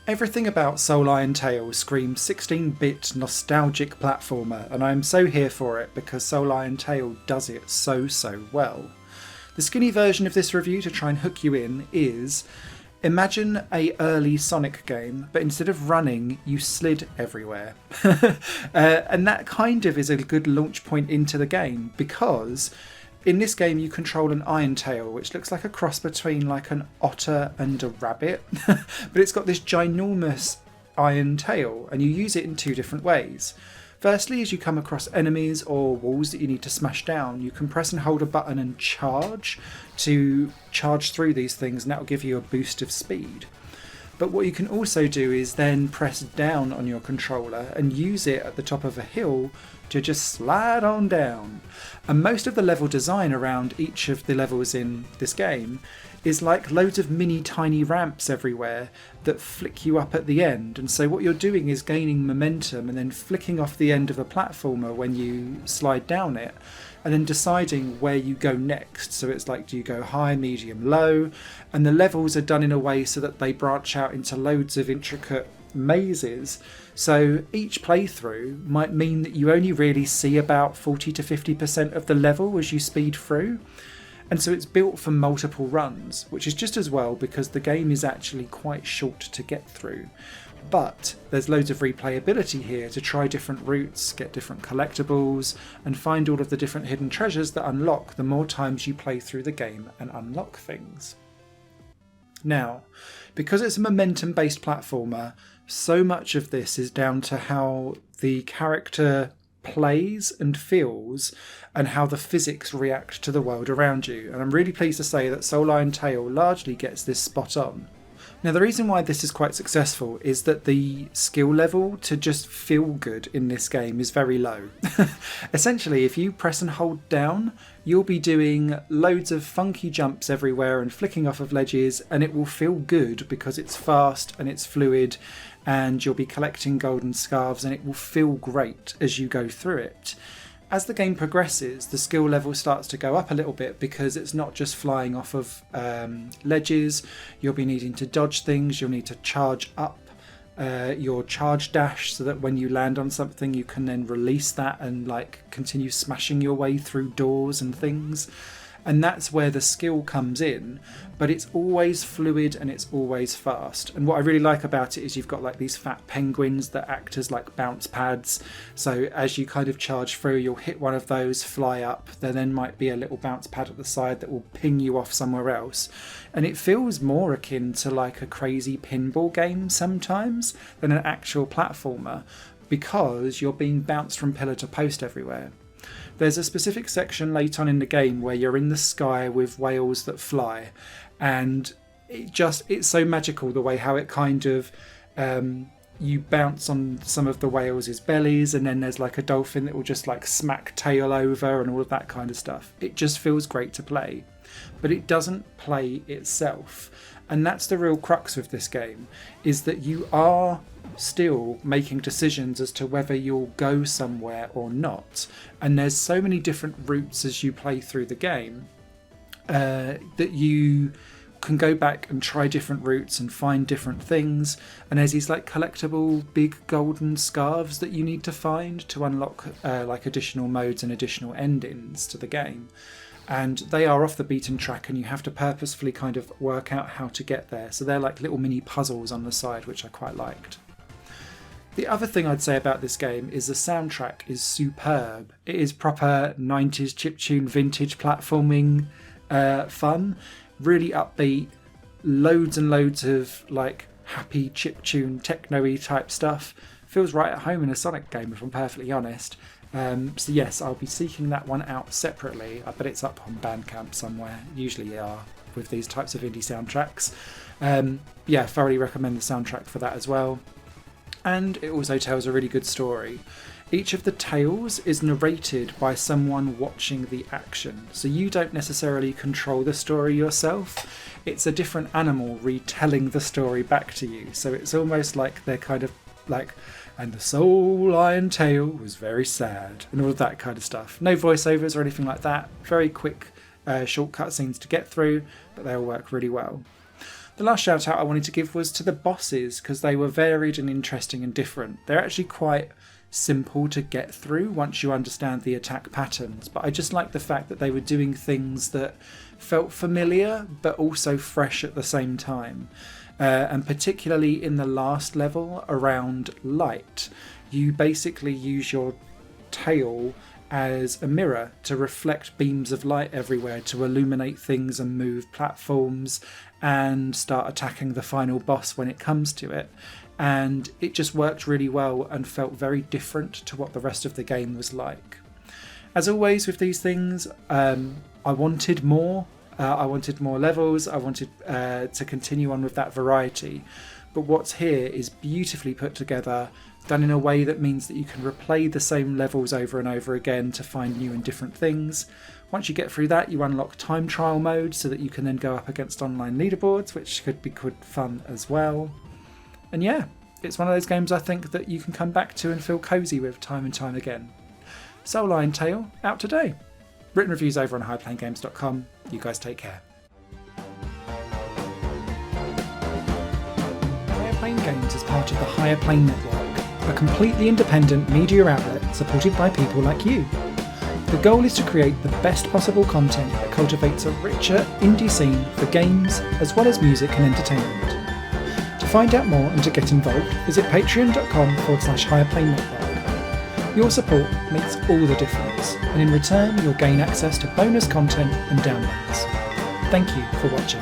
Everything about Soul Iron Tail screams 16-bit nostalgic platformer, and I am so here for it because Soul Iron Tail does it so well. The skinny version of this review to try and hook you in is, imagine a early Sonic game, but instead of running, you slid everywhere. And that kind of is a good launch point into the game, because in this game you control an iron tail, which looks like a cross between like an otter and a rabbit, but it's got this ginormous iron tail, and you use it in two different ways. Firstly, as you come across enemies or walls that you need to smash down, you can press and hold a button and charge to charge through these things, and that will give you a boost of speed. But what you can also do is then press down on your controller and use it at the top of a hill to just slide on down. And most of the level design around each of the levels in this game is like loads of mini tiny ramps everywhere that flick you up at the end. And so what you're doing is gaining momentum and then flicking off the end of a platformer when you slide down it, and then deciding where you go next. So it's like, do you go high, medium, low? And the levels are done in a way so that they branch out into loads of intricate mazes. So each playthrough might mean that you only really see about 40 to 50% of the level as you speed through. And so it's built for multiple runs, which is just as well because the game is actually quite short to get through. But there's loads of replayability here to try different routes, get different collectibles, and find all of the different hidden treasures that unlock the more times you play through the game and unlock things. Now, because it's a momentum-based platformer, so much of this is down to how the character plays and feels and how the physics react to the world around you. And I'm really pleased to say that Soul Iron Tail largely gets this spot on. Now, the reason why this is quite successful is that the skill level to just feel good in this game is very low. Essentially, if you press and hold down, you'll be doing loads of funky jumps everywhere and flicking off of ledges, and it will feel good because it's fast and it's fluid, and you'll be collecting golden scarves, and it will feel great as you go through it. As the game progresses, the skill level starts to go up a little bit because it's not just flying off of ledges. You'll be needing to dodge things. You'll need to charge up your charge dash so that when you land on something you can then release that and like continue smashing your way through doors and things. And that's where the skill comes in, but it's always fluid and it's always fast. And what I really like about it is you've got like these fat penguins that act as like bounce pads. So as you kind of charge through, you'll hit one of those, fly up. There then might be a little bounce pad at the side that will ping you off somewhere else. And it feels more akin to like a crazy pinball game sometimes than an actual platformer, because you're being bounced from pillar to post everywhere. There's a specific section late on in the game where you're in the sky with whales that fly, and it's so magical the way how it kind of you bounce on some of the whales' bellies, and then there's like a dolphin that will just like smack tail over and all of that kind of stuff. It just feels great to play, but it doesn't play itself. And that's the real crux of this game, is that you are still making decisions as to whether you'll go somewhere or not. And there's so many different routes as you play through the game that you can go back and try different routes and find different things. And there's these like collectible big golden scarves that you need to find to unlock like additional modes and additional endings to the game. And they are off the beaten track, and you have to purposefully kind of work out how to get there. So they're like little mini puzzles on the side, which I quite liked. The other thing I'd say about this game is the soundtrack is superb. It is proper 90s chiptune vintage platforming fun, really upbeat, loads and loads of like happy chiptune techno-y type stuff. Feels right at home in a Sonic game, if I'm perfectly honest. So yes, I'll be seeking that one out separately. I bet it's up on Bandcamp somewhere. Usually are with these types of indie soundtracks. Yeah, thoroughly recommend the soundtrack for that as well. And it also tells a really good story. Each of the tales is narrated by someone watching the action, so you don't necessarily control the story yourself. It's a different animal retelling the story back to you, so it's almost like they're kind of like, and the Soul Iron Tail was very sad, and all of that kind of stuff. No voiceovers or anything like that. Very quick short cutscenes to get through, but they all work really well. The last shout out I wanted to give was to the bosses, because they were varied and interesting and different. They're actually quite simple to get through once you understand the attack patterns, but I just like the fact that they were doing things that felt familiar but also fresh at the same time. And particularly in the last level around light, you basically use your tail as a mirror to reflect beams of light everywhere to illuminate things and move platforms and start attacking the final boss when it comes to it. And it just worked really well and felt very different to what the rest of the game was like. As always with these things, I wanted more. I wanted more levels. I wanted to continue on with that variety. But what's here is beautifully put together, done in a way that means that you can replay the same levels over and over again to find new and different things. Once you get through that, you unlock time trial mode so that you can then go up against online leaderboards, which could be good fun as well. And yeah, it's one of those games I think that you can come back to and feel cosy with time and time again. Soul Lion Tale, out today. Written reviews over on highplanegames.com. You guys take care. Higher Plane Games is part of the Higher Plane Network, a completely independent media outlet supported by people like you. The goal is to create the best possible content that cultivates a richer indie scene for games as well as music and entertainment. To find out more and to get involved, visit patreon.com/higherplane network. Your support makes all the difference, and in return you'll gain access to bonus content and downloads. Thank you for watching.